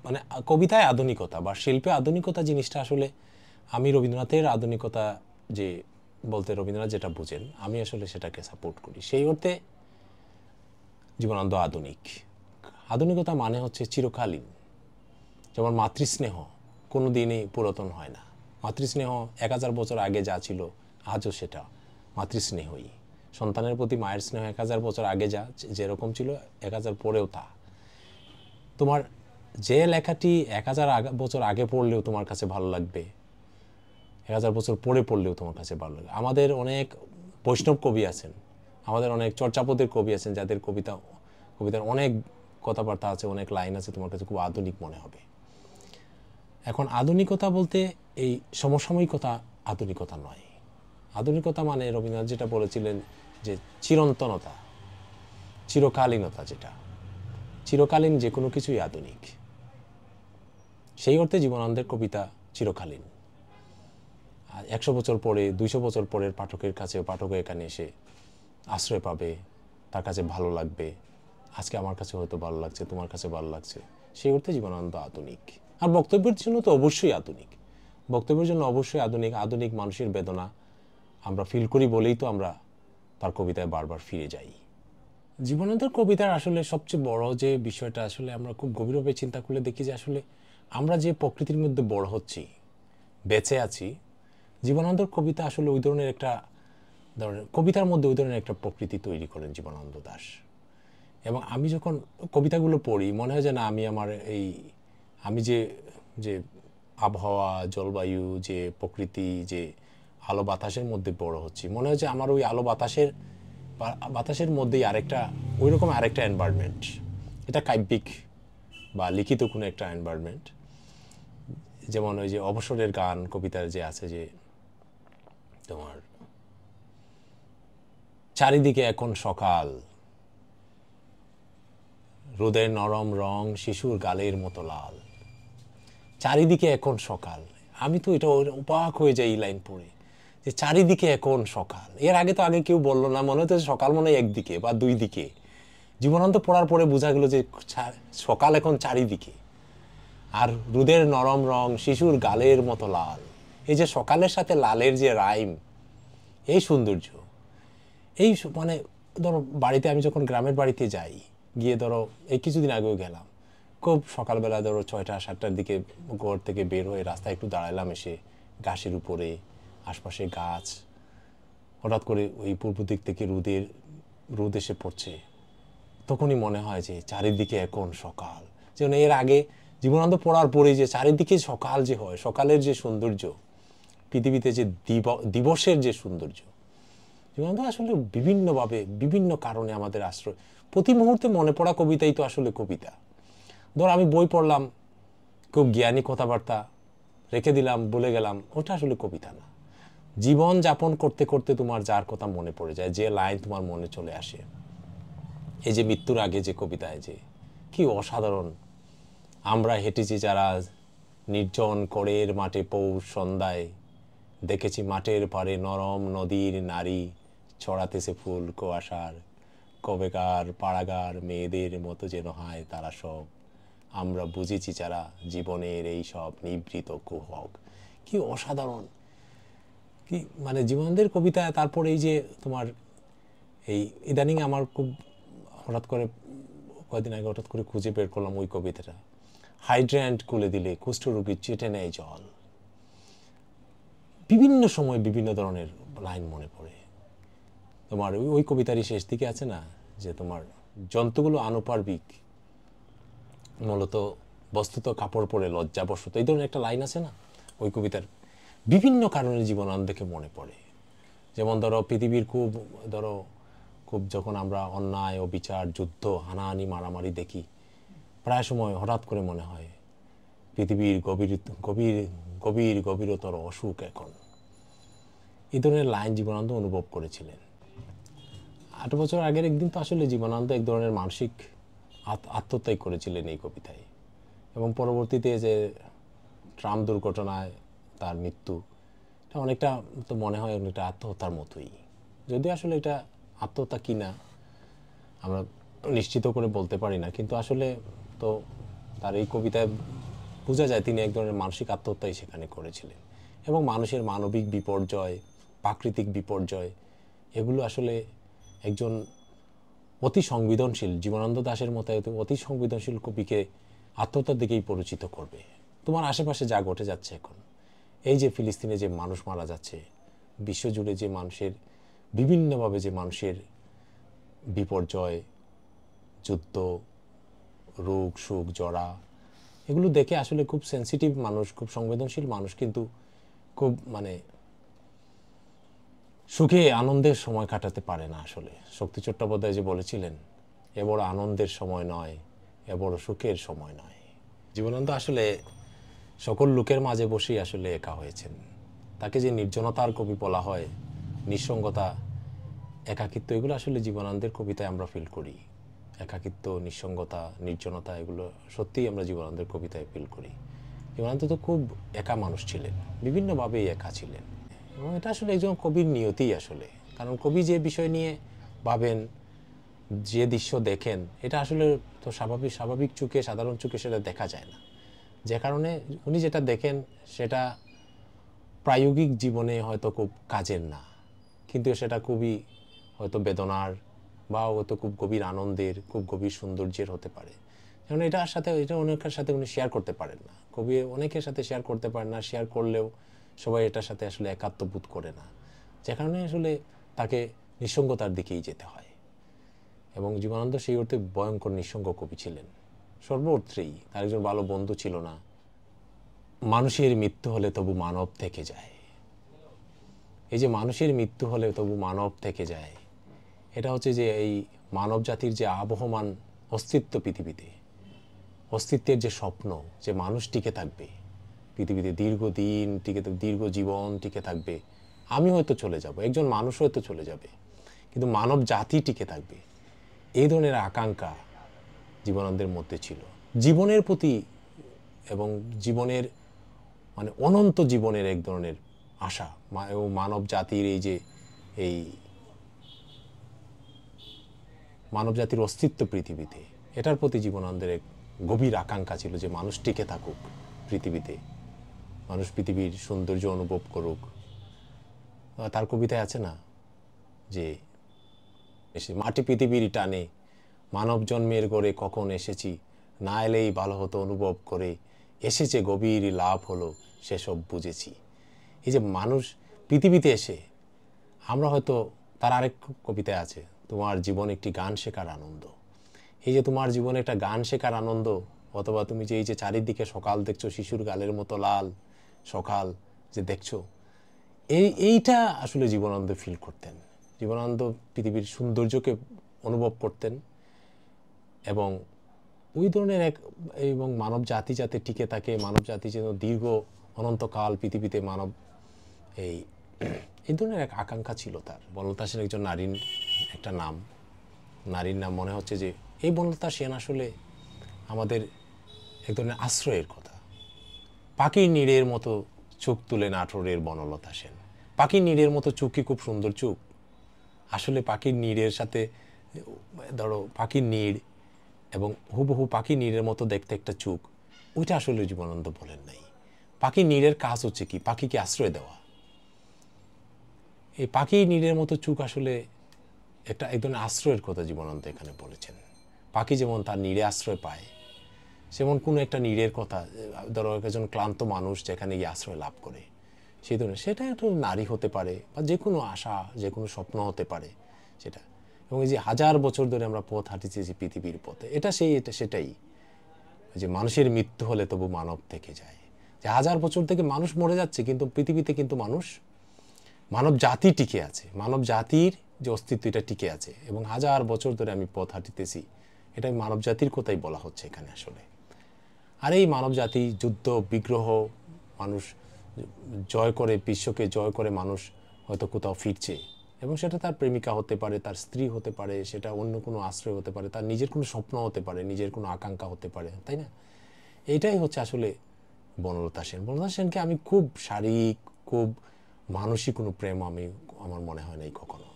মানে কবিতায় আধুনিকতা বা শিল্পে আধুনিকতা জিনিসটা আসলে আমি রবীন্দ্রনাথের আধুনিকতা যে বলতে রবীন্দ্রনাথ যেটা বুঝেন আমি আসলে সেটাকে সাপোর্ট করি। সেই অর্থে জীবনানন্দ আধুনিক। আধুনিকতা মানে হচ্ছে চিরকালীন। যেমন মাতৃস্নেহ কোনো দিনই পুরাতন হয় না। মাতৃস্নেহ 1000 বছর আগে যা ছিল আজও সেটা মাতৃস্নেহই। সন্তানের প্রতি মায়ের স্নেহ 1000 বছর আগে যা যেরকম ছিল 1000 পরেও তা। তোমার যে লেখাটি 1000 বছর আগে পড়লেও তোমার কাছে ভালো লাগবে, 1000 বছর পরে পড়লেও তোমার কাছে ভালো লাগবে। আমাদের অনেক বৈষ্ণব কবি আছেন, আমাদের অনেক চর্যাপদের কবি আছেন যাদের কবিতার অনেক কথাবার্তা আছে, অনেক লাইন আছে, তোমার কাছে খুব আধুনিক মনে হবে। এখন আধুনিকতা বলতে এই সমসাময়িকতা আধুনিকতা নয়। আধুনিকতা মানে রবীন্দ্রনাথ যেটা বলেছিলেন যে চিরন্তনতা, চিরকালীনতা, যেটা চিরকালীন যে কোনো কিছুই আধুনিক। সেই অর্থে জীবনানন্দের কবিতা চিরকালীন। 100 বছর পরে 200 বছর পরের পাঠকের কাছে পাঠক এখানে এসে আশ্রয় পাবে, তার কাছে ভালো লাগবে। আজকে আমার কাছে হয়তো ভালো লাগছে, তোমার কাছে ভালো লাগছে। সেই অর্থে জীবনানন্দ আধুনিক। আর বক্তব্যের জন্য তো অবশ্যই আধুনিক, বক্তব্যের জন্য অবশ্যই আধুনিক। আধুনিক মানুষের বেদনা আমরা ফিল করি বলেই তো আমরা তার কবিতায় বারবার ফিরে যাই। জীবনানন্দের কবিতার আসলে সবচেয়ে বড় যে বিষয়টা আসলে আমরা খুব গভীরভাবে চিন্তা করলে দেখি যে আসলে আমরা যে প্রকৃতির মধ্যে বড় হচ্ছি, বেঁচে আছি, জীবনানন্দের কবিতা আসলে ওই ধরনের একটা কবিতার মধ্যে ওই ধরনের একটা প্রকৃতি তৈরি করেন জীবনানন্দ দাশ। এবং আমি যখন কবিতাগুলো পড়ি মনে হয় যে না, আমি যে যে আবহাওয়া, জলবায়ু, যে প্রকৃতি, যে আলো বাতাসের মধ্যে বড় হচ্ছি, মনে হয় যে আমার ওই আলো বাতাসের মধ্যেই ওইরকম আরেকটা এনভায়রনমেন্ট। এটা কাব্যিক বা লিখিত কোনো একটা এনভায়রনমেন্ট। যেমন ওই যে অবসরের গান কবিতার যে আছে যে তোমার চারিদিকে এখন সকাল, রোদের নরম রং শিশুর গালের মতো লাল, চারিদিকে এখন সকাল। আমি তো এটা অবাক হয়ে যাই এই লাইন পড়ে, যে চারিদিকে এখন সকাল। এর আগে কেউ বললো না, মনে হতো সকাল মনে হয় একদিকে বা দুই দিকে। জীবনানন্দ পড়ার পরে বোঝা গেল যে সকাল এখন চারিদিকে। আর রোদের নরম রং শিশুর গালের মতো লাল, এই যে সকালের সাথে লালের যে রাইম, এই সৌন্দর্য, এই মানে ধরো বাড়িতে আমি যখন গ্রামের বাড়িতে যাই, গিয়ে ধরো এই কিছুদিন আগেও গেলাম, খুব সকালবেলা ধরো 6টা-7টার দিকে ঘর থেকে বের হয়ে রাস্তায় একটু দাঁড়ালাম, এসে ঘাসের উপরে আশপাশে গাছ, হঠাৎ করে ওই পূর্ব দিক থেকে রোদ এসে পড়ছে, তখনই মনে হয় যে চারিদিকে এখন সকাল। যেমন এর আগে জীবনানন্দ পড়ার পরে যে চারিদিকে সকাল যে হয়, সকালের যে সৌন্দর্য, পৃথিবীতে যে দিবসের যে সৌন্দর্য, জীবনানন্দ আসলে বিভিন্নভাবে বিভিন্ন কারণে আমাদের আশ্রয়। প্রতি মুহূর্তে মনে পড়া কবিতাই তো আসলে কবিতা। ধর আমি বই পড়লাম, খুব জ্ঞানী কথাবার্তা রেখে দিলাম, বলে গেলাম, ওটা আসলে কবিতা না। জীবন যাপন করতে করতে তোমার যার কথা মনে পড়ে যায়, যে লাইন তোমার মনে চলে আসে, এই যে মৃত্যুর আগে যে কবিতায়, যে কি অসাধারণ। আমরা হেঁটেছি যারা নির্জন করের মাঠে পৌষ সন্ধ্যায়, দেখেছি মাঠের পাড়ে নরম নদীর নারী ছড়াতেছে ফুল কুয়াশার, কবেকার পাড়াগার মেয়েদের মতো যেন হয় তারা সব, আমরা বুঝেছি যারা জীবনের এই সব নিভৃত কুহক। কি অসাধারণ, কি মানে জীবনদের কবিতা। তারপর এই যে তোমার এই ইদানিং আমার খুব কয়েকদিন আগে হঠাৎ করে খুঁজে বের করলাম ওই কবিতাটা, হাইড্র্যান্ট খুলে দিলে কুষ্ঠরোগী চেটে নেয় জল। বিভিন্ন সময় বিভিন্ন ধরনের লাইন মনে পড়ে। তোমার ওই কবিতারই শেষ দিকে আছে না, যে তোমার জন্তুগুলো আনুপার্বিক, মূলত বস্তুত কাপড় পরে লজ্জাবশত, এই ধরনের একটা লাইন আছে না ওই কবিতার। বিভিন্ন কারণে জীবনানন্দকে মনে পড়ে। যেমন ধরো পৃথিবীর খুব যখন আমরা অন্যায় অবিচার, যুদ্ধ, হানাহানি, মারামারি দেখি, প্রায় সময় হঠাৎ করে মনে হয় পৃথিবীর গভীরতর অসুখ এখন। এই ধরনের লাইন জীবনানন্দ অনুভব করেছিলেন। 8 বছর আগের একদিন তো আসলে জীবনানন্দ এক ধরনের মানসিক আত্মহত্যাই করেছিলেন এই কবিতায়। এবং পরবর্তীতে যে ট্রাম দুর্ঘটনায় তার মৃত্যু, এটা অনেকটা তো মনে হয় অনেকটা আত্মহত্যার মতোই। যদি আসলে এটা আত্মহত্যা কি না আমরা নিশ্চিত করে বলতে পারি না, কিন্তু আসলে তো তার এই কবিতায় বোঝা যায় তিনি এক ধরনের মানসিক আত্মহত্যাই সেখানে করেছিলেন। এবং মানুষের মানবিক বিপর্যয়, প্রাকৃতিক বিপর্যয়, এগুলো আসলে একজন অতি সংবেদনশীল জীবনানন্দ দাশের মতো অতি সংবেদনশীল কবিকে আত্মহত্যার দিকেই পরিচিত করবে। তোমার আশেপাশে যা ঘটে যাচ্ছে এখন, এই যে ফিলিস্তিনে যে মানুষ মারা যাচ্ছে, বিশ্বজুড়ে যে মানুষের বিভিন্নভাবে যে মানুষের বিপর্যয়, যুদ্ধ, রোগ সুখ জরা, এগুলো দেখে আসলে খুব সেন্সিটিভ মানুষ, খুব সংবেদনশীল মানুষ কিন্তু খুব সুখে আনন্দের সময় কাটাতে পারে না। আসলে শক্তি চট্টোপাধ্যায় যে বলেছিলেন, এ বড় আনন্দের সময় নয়, এ বড় সুখের সময় নয়। জীবনানন্দ আসলে সকল লোকের মাঝে বসেই আসলে একা হয়েছেন। তাকে যে নির্জনতার কবি বলা হয়, নিঃসঙ্গতা, একাকিত্ব, এগুলো আসলে জীবনানন্দের কবিতায় আমরা ফিল করি। একাকিত্ব, নিঃসঙ্গতা, নির্জনতা, এগুলো সত্যিই আমরা জীবনানন্দের কবিতায় ফিল করি। জীবনানন্দ তো খুব একা মানুষ ছিলেন, বিভিন্নভাবেই একা ছিলেন। এবং এটা আসলে একজন কবির নিয়তিই আসলে, কারণ কবি যে বিষয় নিয়ে ভাবেন, যে দৃশ্য দেখেন, এটা আসলে তো স্বাভাবিক চোখে, সাধারণ চোখে সেটা দেখা যায় না। যে কারণে উনি যেটা দেখেন সেটা প্রায়োগিক জীবনে হয়তো খুব কাজের না, কিন্তু সেটা খুবই হয়তো বেদনার বা হয়তো খুব গভীর আনন্দের, খুব গভীর সৌন্দর্যের হতে পারে। যেমন এটা অনেকের সাথে উনি শেয়ার করতে পারেন না, কবি অনেকের সাথে শেয়ার করতে পারেন না, শেয়ার করলেও সবাই এটার সাথে আসলে একাত্মবোধ করে না, যে কারণে আসলে তাকে নিঃসঙ্গতার দিকেই যেতে হয়। এবং জীবনানন্দ সেই অর্থে ভয়ঙ্কর নিঃসঙ্গ কবি ছিলেন সর্ব অর্থেই। তার একজন ভালো বন্ধু ছিল না। মানুষের মৃত্যু হলে তবু মানব থেকে যায়, এই যে মানুষের মৃত্যু হলে তবু মানব থেকে যায়, এটা হচ্ছে যে এই মানব জাতির যে আবহমান অস্তিত্ব পৃথিবীতে, অস্তিত্বের যে স্বপ্ন, যে মানুষ টিকে থাকবে পৃথিবীতে দীর্ঘদিন, দীর্ঘ জীবন টিকে থাকবে। আমি হয়তো চলে যাব, একজন মানুষ হয়তো চলে যাবে, কিন্তু মানব জাতি টিকে থাকবে, এই ধরনের আকাঙ্ক্ষা জীবনানন্দের মধ্যে ছিল। জীবনের প্রতি এবং জীবনের অনন্ত জীবনের এক ধরনের আশা, এবং মানব জাতির এই মানব জাতির অস্তিত্ব পৃথিবীতে, এটার প্রতি জীবনানন্দের এক গভীর আকাঙ্ক্ষা ছিল যে মানুষ টিকে থাকুক পৃথিবীতে, মানুষ পৃথিবীর সৌন্দর্য অনুভব করুক। তার কবিতায় আছে না যে মাটি পৃথিবীর টানে মানব জন্মের গড়ে কখন এসেছি, না এলেই ভালো হতো অনুভব করে, এসেছে গভীর লাভ হলো সেসব বুঝেছি। এই যে মানুষ পৃথিবীতে এসে আমরা হয়তো, তার আরেক কবিতায় আছে, তোমার জীবন একটি গান শেখার আনন্দ। এই যে তোমার জীবনে একটা গান শেখার আনন্দ, অথবা তুমি যে এই যে চারিদিকে সকাল দেখছো, শিশুর গালের মতো লাল সকাল যে দেখছো, এইটা আসলে জীবনানন্দ ফিল করতেন। জীবনানন্দ পৃথিবীর সৌন্দর্যকে অনুভব করতেন, এবং ওই ধরনের এবং মানব জাতি যাতে টিকে থাকে, মানব জাতি যেন দীর্ঘ অনন্তকাল পৃথিবীতে মানব, এই ধরনের এক আকাঙ্ক্ষা ছিল তার। বনলতা সেন একজন নারীর একটা নাম, নারীর নাম মনে হচ্ছে যে এই বনলতা সেন আসলে আমাদের এক ধরনের আশ্রয়ের কথা। পাখির নীড়ের মতো চোখ তুলে নাটোরের বনলতা সেন। পাখির নীড়ের মতো চোখ কি খুব সুন্দর চোখ? আসলে পাখির নীড়ের সাথে, ধরো পাখির নীড় এবং হুবহু পাখির নীড়ের মতো দেখতে একটা চোখ, ওইটা আসলে জীবনানন্দ বলেন নাই। পাখির নীড়ের কাজ হচ্ছে কি? পাখিকে আশ্রয় দেওয়া। এই পাখির নীড়ের মতো চোখ আসলে এক ধরনের আশ্রয়ের কথা জীবনানন্দ এখানে বলেছেন। পাখি যেমন তার নীড়ে আশ্রয় পায়, যেমন কোনো একটা নীড়ের কথা, ধরো একজন ক্লান্ত মানুষ যেখানে গিয়ে আশ্রয় লাভ করে, সেই ধরনের, সেটা একটু নারী হতে পারে বা যে কোনো আশা, যে কোনো স্বপ্ন হতে পারে সেটা। এবং এই যে 1000 বছর ধরে আমরা পথ হাঁটিতেছি পৃথিবীর পথে, এটা সেটাই যে মানুষের মৃত্যু হলে তবু মানব থেকে যায়। যে 1000 বছর থেকে মানুষ মরে যাচ্ছে, কিন্তু পৃথিবীতে কিন্তু মানব জাতি টিকে আছে, মানব জাতির যে অস্তিত্ব এটা টিকে আছে। এবং 1000 বছর ধরে আমি পথ হাঁটিতেছি, এটা মানব জাতির কথাই বলা হচ্ছে এখানে আসলে। আর এই মানব জাতি যুদ্ধ বিগ্রহ, মানুষ জয় করে, বিশ্বকে জয় করে মানুষ হয়তো কোথাও ফিরছে, এবং সেটা তার প্রেমিকা হতে পারে, তার স্ত্রী হতে পারে, সেটা অন্য কোনো আশ্রয় হতে পারে, তার নিজের কোনো স্বপ্ন হতে পারে, নিজের কোনো আকাঙ্ক্ষা হতে পারে, তাই না? এইটাই হচ্ছে আসলে বনলতা সেন। বনলতা সেনকে আমি খুব শারীরিক, খুব মানসিক কোনো প্রেম আমার মনে হয় নাই কখনো।